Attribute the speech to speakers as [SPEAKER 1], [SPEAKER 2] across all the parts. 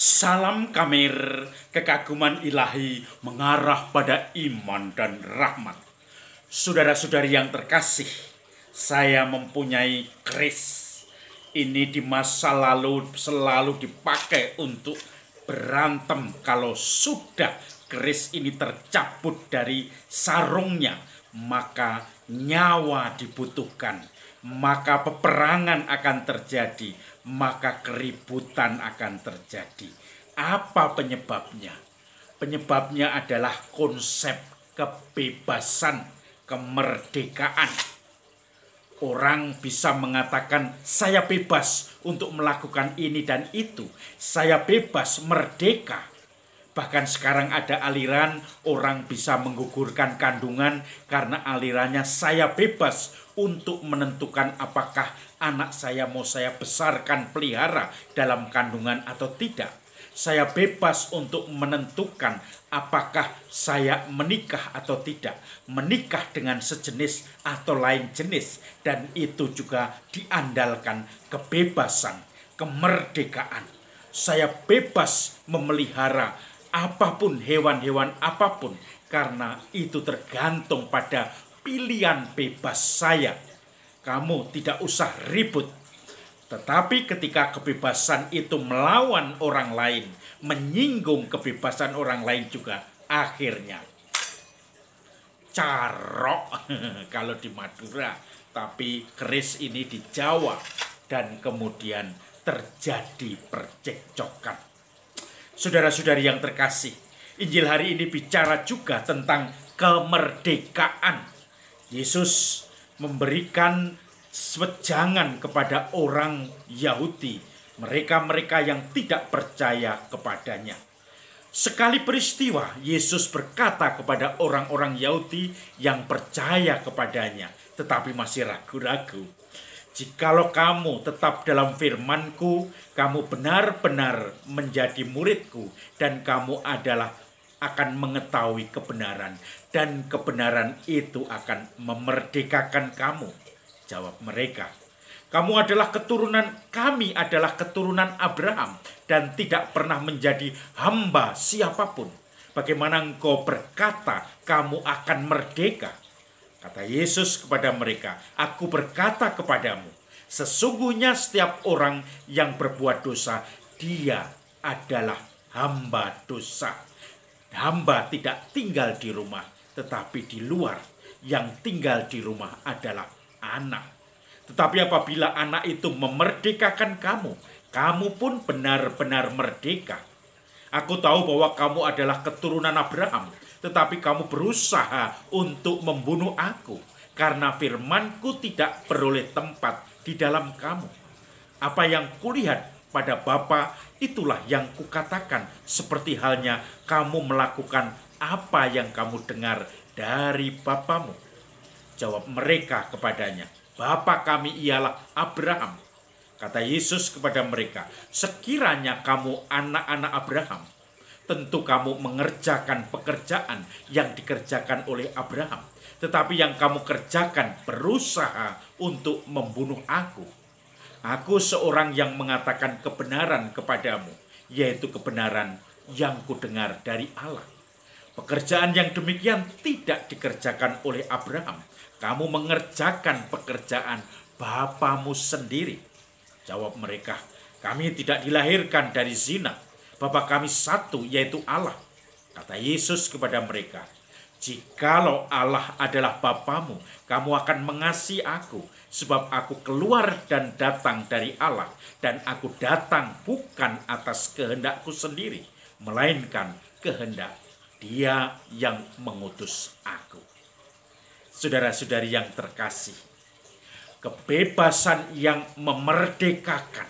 [SPEAKER 1] Salam Kamir, kekaguman ilahi mengarah pada iman dan rahmat. Saudara-saudari yang terkasih, saya mempunyai keris. Ini di masa lalu selalu dipakai untuk berantem kalau sudah keris ini tercabut dari sarungnya, maka nyawa dibutuhkan, maka peperangan akan terjadi, maka keributan akan terjadi. Apa penyebabnya? Penyebabnya adalah konsep kebebasan, kemerdekaan. Orang bisa mengatakan, saya bebas untuk melakukan ini dan itu. Saya bebas, merdeka. Bahkan sekarang ada aliran orang bisa menggugurkan kandungan karena alirannya saya bebas untuk menentukan apakah anak saya mau saya besarkan pelihara dalam kandungan atau tidak. Saya bebas untuk menentukan apakah saya menikah atau tidak, menikah dengan sejenis atau lain jenis, dan itu juga diandalkan kebebasan, kemerdekaan. Saya bebas memelihara apapun, hewan-hewan apapun, karena itu tergantung pada pilihan bebas saya. Kamu tidak usah ribut. Tetapi ketika kebebasan itu melawan orang lain, menyinggung kebebasan orang lain juga, akhirnya carok kalau di Madura, tapi keris ini di Jawa, dan kemudian terjadi percekcokan. Saudara-saudari yang terkasih, Injil hari ini bicara juga tentang kemerdekaan. Yesus memberikan wejangan kepada orang Yahudi, mereka-mereka yang tidak percaya kepadanya. Sekali peristiwa, Yesus berkata kepada orang-orang Yahudi yang percaya kepadanya, tetapi masih ragu-ragu, jikalau kamu tetap dalam firman-Ku, kamu benar-benar menjadi murid-Ku, dan kamu akan mengetahui kebenaran, dan kebenaran itu akan memerdekakan kamu. Jawab mereka, kami adalah keturunan Abraham dan tidak pernah menjadi hamba siapapun. Bagaimana engkau berkata kamu akan merdeka? Kata Yesus kepada mereka, aku berkata kepadamu, sesungguhnya setiap orang yang berbuat dosa, dia adalah hamba dosa. Hamba tidak tinggal di rumah, tetapi di luar. Yang tinggal di rumah adalah anak. Tetapi apabila anak itu memerdekakan kamu, kamu pun benar-benar merdeka. Aku tahu bahwa kamu adalah keturunan Abraham, tetapi kamu berusaha untuk membunuh aku, karena firman-Ku tidak beroleh tempat di dalam kamu. Apa yang kulihat pada Bapa, itulah yang kukatakan, seperti halnya kamu melakukan apa yang kamu dengar dari bapamu. Jawab mereka kepadanya, Bapa kami ialah Abraham. Kata Yesus kepada mereka, sekiranya kamu anak-anak Abraham, tentu kamu mengerjakan pekerjaan yang dikerjakan oleh Abraham. Tetapi yang kamu kerjakan berusaha untuk membunuh aku. Aku seorang yang mengatakan kebenaran kepadamu, yaitu kebenaran yang kudengar dari Allah. Pekerjaan yang demikian tidak dikerjakan oleh Abraham. Kamu mengerjakan pekerjaan bapamu sendiri. Jawab mereka, kami tidak dilahirkan dari zina. Bapa kami satu, yaitu Allah. Kata Yesus kepada mereka, jikalau Allah adalah bapamu, kamu akan mengasihi aku, sebab aku keluar dan datang dari Allah, dan aku datang bukan atas kehendakku sendiri, melainkan kehendak Dia yang mengutus aku. Saudara-saudari yang terkasih, kebebasan yang memerdekakan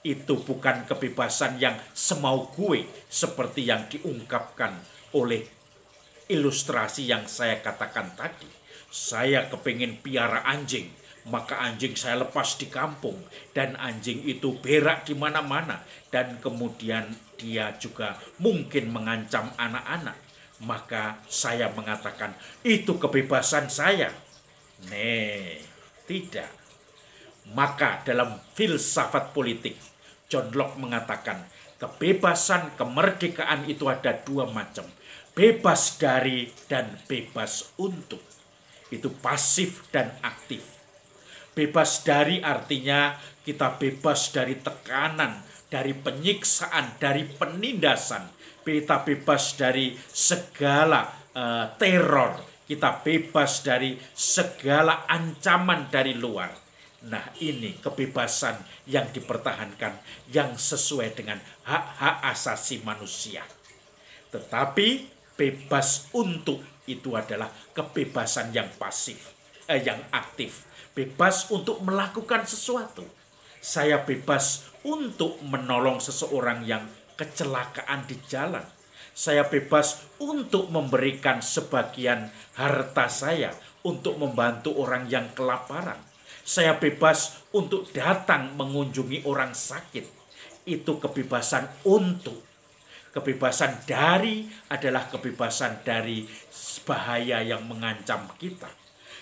[SPEAKER 1] itu bukan kebebasan yang semau gue seperti yang diungkapkan oleh ilustrasi yang saya katakan tadi. Saya kepingin piara anjing, maka anjing saya lepas di kampung, dan anjing itu berak di mana-mana, dan kemudian dia juga mungkin mengancam anak-anak. Maka saya mengatakan, itu kebebasan saya. Tidak. Maka dalam filsafat politik, John Locke mengatakan, kebebasan, kemerdekaan itu ada dua macam. Bebas dari dan bebas untuk. Itu pasif dan aktif. Bebas dari artinya kita bebas dari tekanan, dari penyiksaan, dari penindasan. Kita bebas dari segala teror. Kita bebas dari segala ancaman dari luar. Nah, ini kebebasan yang dipertahankan yang sesuai dengan hak-hak asasi manusia. Tetapi bebas untuk itu adalah kebebasan yang pasif, yang aktif. Bebas untuk melakukan sesuatu. Saya bebas untuk menolong seseorang yang kecelakaan di jalan. Saya bebas untuk memberikan sebagian harta saya untuk membantu orang yang kelaparan. Saya bebas untuk datang mengunjungi orang sakit. Itu kebebasan untuk. Kebebasan dari adalah kebebasan dari bahaya yang mengancam kita.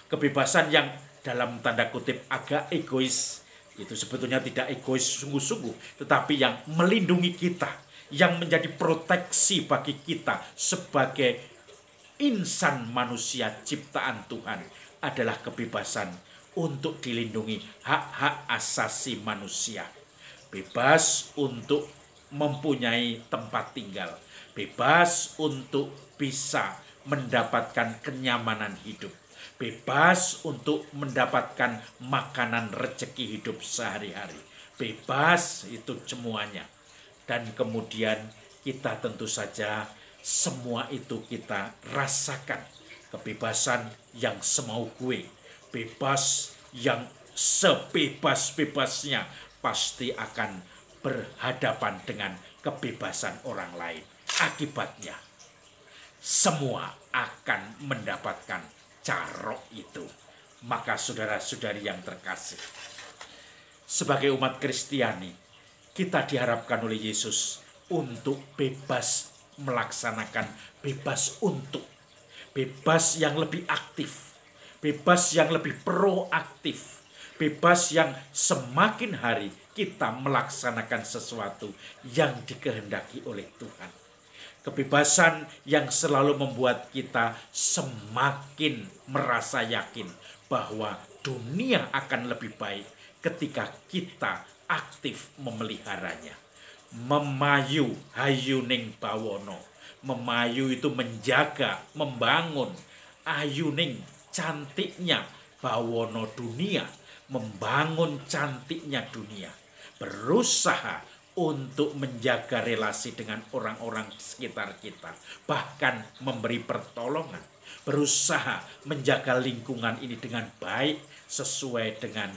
[SPEAKER 1] Kebebasan yang dalam tanda kutip agak egois. Itu sebetulnya tidak egois sungguh-sungguh, tetapi yang melindungi kita, yang menjadi proteksi bagi kita sebagai insan manusia ciptaan Tuhan adalah kebebasan untuk dilindungi hak-hak asasi manusia. Bebas untuk mempunyai tempat tinggal. Bebas untuk bisa mendapatkan kenyamanan hidup. Bebas untuk mendapatkan makanan rezeki hidup sehari-hari. Bebas itu semuanya. Dan kemudian kita tentu saja semua itu kita rasakan. Kebebasan yang semau gue. Bebas yang sebebas-bebasnya pasti akan berhadapan dengan kebebasan orang lain. Akibatnya semua akan mendapatkan carok itu. Maka saudara-saudari yang terkasih, sebagai umat Kristiani, kita diharapkan oleh Yesus untuk bebas melaksanakan bebas untuk. Bebas yang lebih aktif. Bebas yang lebih proaktif. Bebas yang semakin hari kita melaksanakan sesuatu yang dikehendaki oleh Tuhan. Kebebasan yang selalu membuat kita semakin merasa yakin bahwa dunia akan lebih baik ketika kita aktif memeliharanya. Memayu hayuning bawono. Memayu itu menjaga, membangun. Ayuning cantiknya bawono dunia. Membangun cantiknya dunia. Berusaha untuk menjaga relasi dengan orang-orang sekitar kita. Bahkan memberi pertolongan. Berusaha menjaga lingkungan ini dengan baik. Sesuai dengan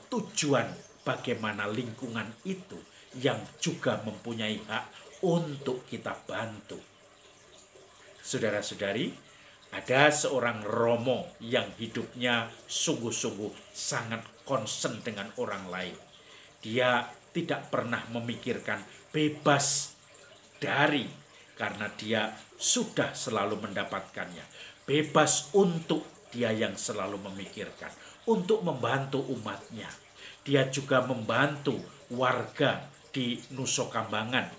[SPEAKER 1] tujuan bagaimana lingkungan itu yang juga mempunyai hak untuk kita bantu. Saudara-saudari, ada seorang Romo yang hidupnya sungguh-sungguh sangat concern dengan orang lain. Dia tidak pernah memikirkan bebas dari, karena dia sudah selalu mendapatkannya. Bebas untuk, dia yang selalu memikirkan. Untuk membantu umatnya. Dia juga membantu warga di Nusa Kambangan.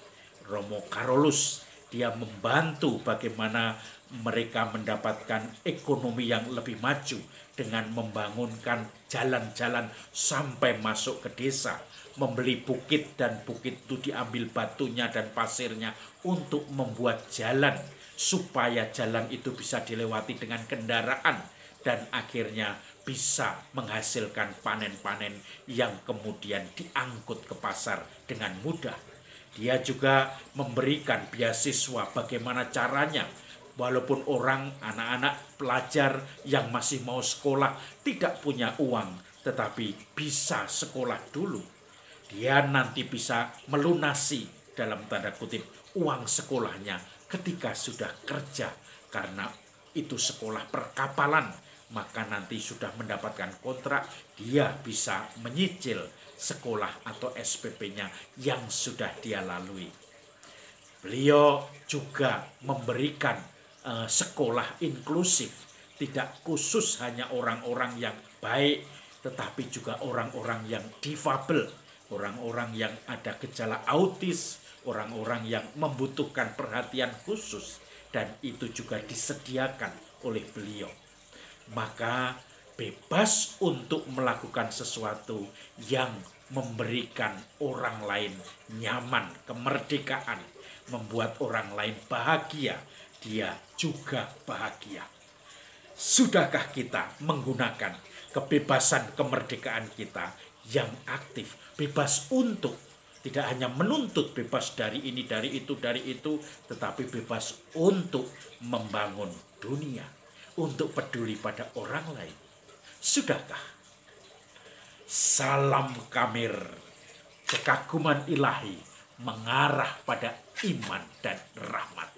[SPEAKER 1] Romo Karolus, dia membantu bagaimana mereka mendapatkan ekonomi yang lebih maju dengan membangunkan jalan-jalan sampai masuk ke desa, membeli bukit dan bukit itu diambil batunya dan pasirnya untuk membuat jalan supaya jalan itu bisa dilewati dengan kendaraan dan akhirnya bisa menghasilkan panen-panen yang kemudian diangkut ke pasar dengan mudah. Dia juga memberikan beasiswa bagaimana caranya. Walaupun orang, anak-anak pelajar yang masih mau sekolah tidak punya uang, tetapi bisa sekolah dulu. Dia nanti bisa melunasi dalam tanda kutip uang sekolahnya ketika sudah kerja. Karena itu sekolah perkapalan, maka nanti sudah mendapatkan kontrak, dia bisa menyicil sekolah atau SPP-nya yang sudah dia lalui. Beliau juga memberikan sekolah inklusif, tidak khusus hanya orang-orang yang baik, tetapi juga orang-orang yang difabel, orang-orang yang ada gejala autis, orang-orang yang membutuhkan perhatian khusus, dan itu juga disediakan oleh beliau. Maka bebas untuk melakukan sesuatu yang memberikan orang lain nyaman, kemerdekaan, membuat orang lain bahagia, dia juga bahagia. Sudahkah kita menggunakan kebebasan kemerdekaan kita yang aktif, bebas untuk tidak hanya menuntut, bebas dari ini, dari itu, tetapi bebas untuk membangun dunia, untuk peduli pada orang lain? Sudahkah? Salam Kamir, kekaguman ilahi mengarah pada iman dan rahmat.